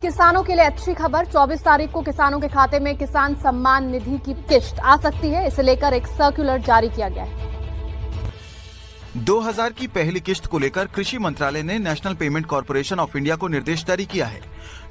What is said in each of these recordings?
किसानों के लिए अच्छी खबर, 24 तारीख को किसानों के खाते में किसान सम्मान निधि की किश्त आ सकती है। इसे लेकर एक सर्कुलर जारी किया गया है। 2000 की पहली किश्त को लेकर कृषि मंत्रालय ने national payment corporation of India को निर्देश जारी किया है।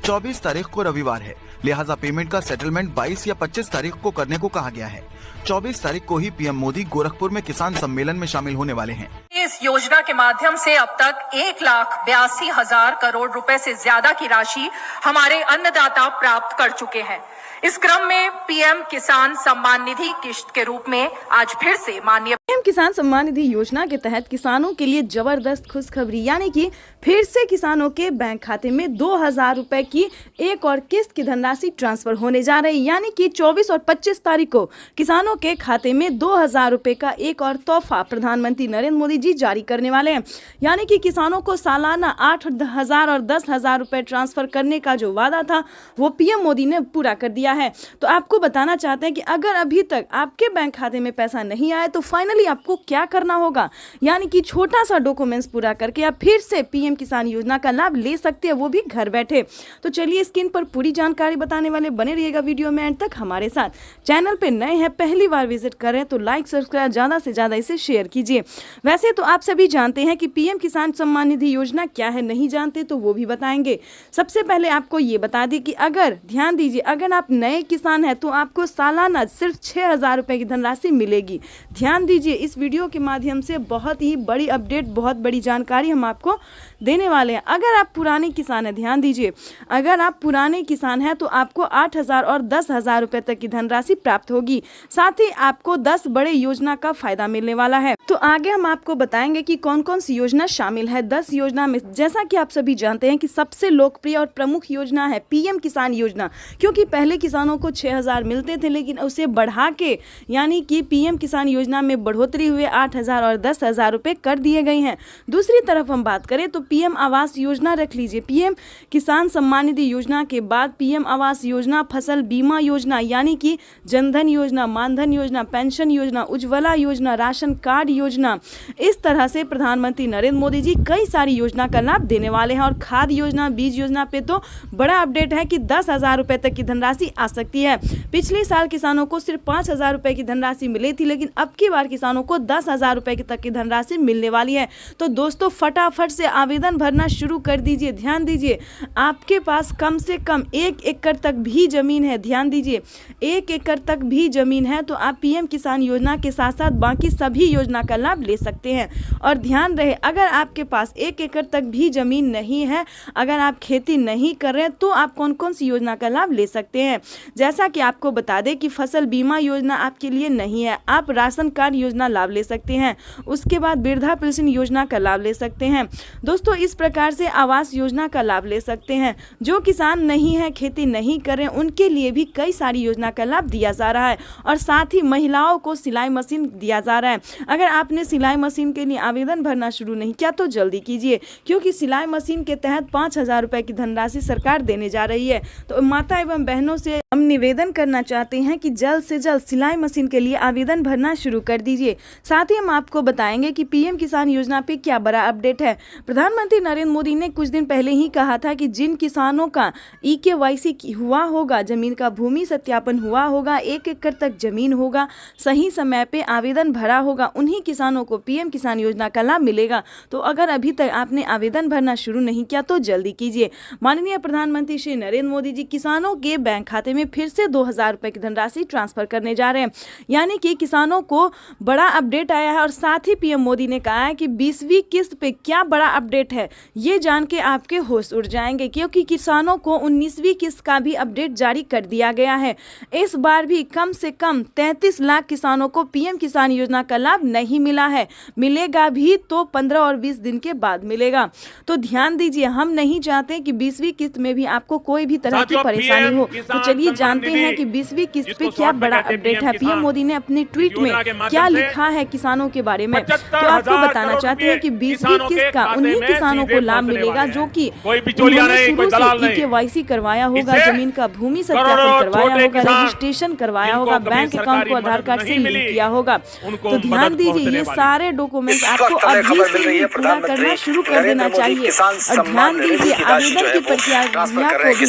24 तारीख को रविवार है, लिहाजा पेमेंट का सेटलमेंट 22 या 25 तारीख को करने को कहा गया है। 24 तारीख को ही पीएम मोदी गोरखपुर में किसान सम्मेलन में शामिल होने वाले हैं। इस योजना के माध्यम से अब तक 1,82,000 करोड़ रुपए से ज्यादा की राशि हमारे अन्नदाता प्राप्त कर चुके हैं। इस क्रम में पीएम किसान सम्मान निधि किश्त के रूप में आज फिर से माननीय पीएम किसान सम्मान निधि योजना के तहत किसानों के लिए जबरदस्त खुशखबरी, यानी कि फिर से किसानों के बैंक खाते में 2,000 रुपए की एक और किस्त की धनराशि ट्रांसफर होने जा रही है। यानी कि 24 और 25 तारीख को किसानों के खाते में 2,000 रुपए का एक और तोहफा प्रधानमंत्री नरेंद्र मोदी जी जारी करने वाले हैं। यानी कि किसानों को सालाना 8,000 और 10,000 रुपए ट्रांसफर करने का जो वादा था वो पीएम मोदी ने पूरा कर दिया है। तो आपको बताना चाहते हैं कि अगर अभी तक आपके बैंक खाते में पैसा नहीं आया तो फाइनली आपको क्या करना होगा, यानी कि छोटा सा डॉक्यूमेंट्स पूरा करके आप फिर से पीएम किसान योजना का लाभ ले सकते हैं, वो भी घर बैठे। तो चलिए स्क्रीन पर पूरी जानकारी बताने वाले बने रहिएगा वीडियो में एंड तक हमारे साथ। चैनल पे नए हैं, पहली बार विजिट कर रहे हैं तो लाइक सब्सक्राइब ज्यादा से ज्यादा इसे शेयर कीजिए। वैसे तो आप सभी जानते हैं कि पीएम किसान सम्मान निधि योजना क्या है, नहीं जानते तो वो भी बताएंगे। सबसे पहले आपको ये बता दें कि अगर ध्यान दीजिए, अगर आप नए किसान हैं तो आपको सालाना सिर्फ 6,000 रुपए की धनराशि मिलेगी। ध्यान दीजिए, इस वीडियो के माध्यम से बहुत ही बड़ी अपडेट, बहुत बड़ी जानकारी हम आपको देने वाले हैं। अगर आप पुराने किसान हैं, ध्यान दीजिए, अगर आप पुराने किसान हैं तो आपको 8,000 और 10,000 रुपए तक की धनराशि प्राप्त होगी। साथ ही आपको 10 बड़े योजना का फायदा मिलने वाला है। तो आगे हम आपको बताएंगे कि कौन कौन सी योजना शामिल है 10 योजना में। जैसा कि आप सभी जानते हैं कि सबसे लोकप्रिय और प्रमुख योजना है पीएम किसान योजना, क्योंकि पहले किसानों को 6,000 मिलते थे, लेकिन उसे बढ़ा के यानी कि पीएम किसान योजना में बढ़ोतरी हुए 8,000 और 10,000 रुपए कर दिए गए हैं। दूसरी तरफ हम बात करें तो पीएम आवास योजना रख लीजिए। पीएम किसान सम्मान निधि योजना के बाद पीएम आवास योजना, फसल बीमा योजना यानी कि जनधन योजना, मानधन योजना, पेंशन योजना, उज्ज्वला योजना, राशन कार्ड योजना, इस तरह से प्रधानमंत्री नरेंद्र मोदी जी कई सारी योजना का लाभ देने वाले हैं। और खाद योजना, बीज योजना पे तो बड़ा अपडेट है कि 10,000 रुपए तक की धनराशि आ सकती है। पिछले साल किसानों को सिर्फ 5,000 रुपए की धनराशि मिली थी, लेकिन अब की बार किसानों को 10,000 रुपए तक की धनराशि मिलने वाली है। तो दोस्तों फटाफट से आवेदन भरना शुरू कर दीजिए। ध्यान दीजिए, आपके पास कम से कम 1 एकड़ तक भी जमीन है, ध्यान दीजिए 1 एकड़ तक भी जमीन है तो आप पीएम किसान योजना के साथ साथ बाकी सभी योजना का लाभ ले सकते हैं। और ध्यान रहे, अगर आपके पास 1 एकड़ तक भी जमीन नहीं है, अगर आप खेती नहीं कर रहे हैं तो आप कौन कौन सी योजना का लाभ ले सकते हैं। जैसा कि आपको बता दें कि फसल बीमा योजना आपके लिए नहीं है, आप राशन कार्ड योजना लाभ ले सकते हैं। उसके बाद वृद्धा पेंशन योजना का लाभ ले सकते हैं। दोस्तों इस प्रकार से आवास योजना का लाभ ले सकते हैं। जो किसान नहीं है, खेती नहीं कर रहे, उनके लिए भी कई सारी योजना का लाभ दिया जा रहा है। और साथ ही महिलाओं को सिलाई मशीन दिया जा रहा है। अगर आपने सिलाई मशीन के लिए आवेदन भरना शुरू नहीं किया तो जल्दी कीजिए, क्योंकि सिलाई मशीन के तहत 5,000 रुपए की धनराशि सरकार देने जा रही है। तो माता एवं बहनों से हम निवेदन करना चाहते हैं कि जल्द से जल्द सिलाई मशीन के लिए आवेदन भरना शुरू कर दीजिए। साथ ही हम आपको बताएंगे कि पीएम किसान योजना पे क्या बड़ा अपडेट है। प्रधानमंत्री नरेंद्र मोदी ने कुछ दिन पहले ही कहा था कि जिन किसानों का EKYC हुआ होगा, जमीन का भूमि सत्यापन हुआ होगा, 1 एकड़ तक जमीन होगा, सही समय पे आवेदन भरा होगा, उन्हीं किसानों को पीएम किसान योजना का लाभ मिलेगा। तो अगर अभी तक आपने आवेदन भरना शुरू नहीं किया तो जल्दी कीजिए। माननीय प्रधानमंत्री श्री नरेंद्र मोदी जी किसानों के बैंक खाते में फिर से 2,000 रुपए की धनराशि ट्रांसफर करने जा रहे हैं, यानी कि किसानों को बड़ा अपडेट आया है। और साथ ही पीएम मोदी ने कहा है कि 20वीं किस्त पे क्या बड़ा अपडेट है, ये जान के आपके होश उड़ जाएंगे, क्योंकि किसानों को 19वीं किस्त का भी अपडेट जारी कर दिया गया है। इस बार भी कम से कम 33 लाख किसानों को पीएम किसान योजना का लाभ नहीं मिला है। मिलेगा भी तो 15 और 20 दिन के बाद मिलेगा। तो ध्यान दीजिए, हम नहीं चाहते कि 20वीं किस्त में भी आपको कोई भी तरह की परेशानी हो। तो चलिए जानते हैं कि 20वीं किस्त पे क्या बड़ा अपडेट है। पीएम मोदी ने अपने ट्वीट में क्या लिखा है किसानों के बारे में, तो आपको बताना चाहते हैं कि 20वीं किस्त का उन्हीं किसानों को लाभ मिलेगा जो कि उन्होंने शुरू से केवाईसी करवाया होगा, जमीन का भूमि सत्यापन करवाया होगा, रजिस्ट्रेशन करवाया होगा, बैंक अकाउंट को आधार कार्ड से लिंक किया होगा। तो ध्यान दीजिए, ये सारे डॉक्यूमेंट आपको अभी से ही पूरा करना शुरू कर देना चाहिए। और ध्यान दीजिए, आवेदन की प्रक्रिया को भी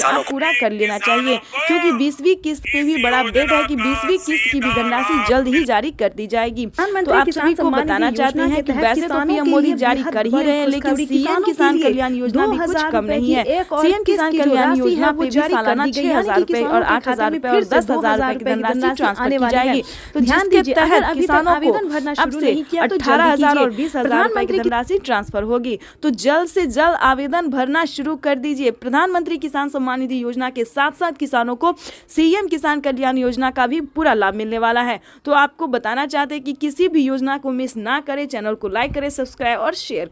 आप पूरा कर लेना चाहिए, क्योंकि 20वीं किस्त पे भी बड़ा अपडेट है कि 20वीं किस्त की भी धनराशि जल्द ही जारी कर दी जाएगी। तो आप सभी को बताना चाहते हैं कि वैसे तो पीएम मोदी जारी कर ही रहे हैं, लेकिन सीएम किसान कल्याण योजना भी कुछ कम नहीं है। सीएम किसान कल्याण योजना पे भी सालाना 6,000 रुपए और 8,000 रुपए और 10,000 रुपए की धनराशि ट्रांसफर की जाएगी। तो ध्यान दीजिए, अगर किसानों को अब से 18,000 और 20,000 रुपए की धनराशि ट्रांसफर होगी, तो जल्द से जल्द आवेदन भरना शुरू कर दीजिए। प्रधानमंत्री किसान सम्मान निधि योजना के साथ साथ किसानों को सीएम किसान कल्याण योजना का भी पूरा लाभ मिलने वाला है। तो आपको बताना चाहते हैं कि किसी भी योजना को मिस ना करें, चैनल को लाइक करें, सब्सक्राइब और शेयर।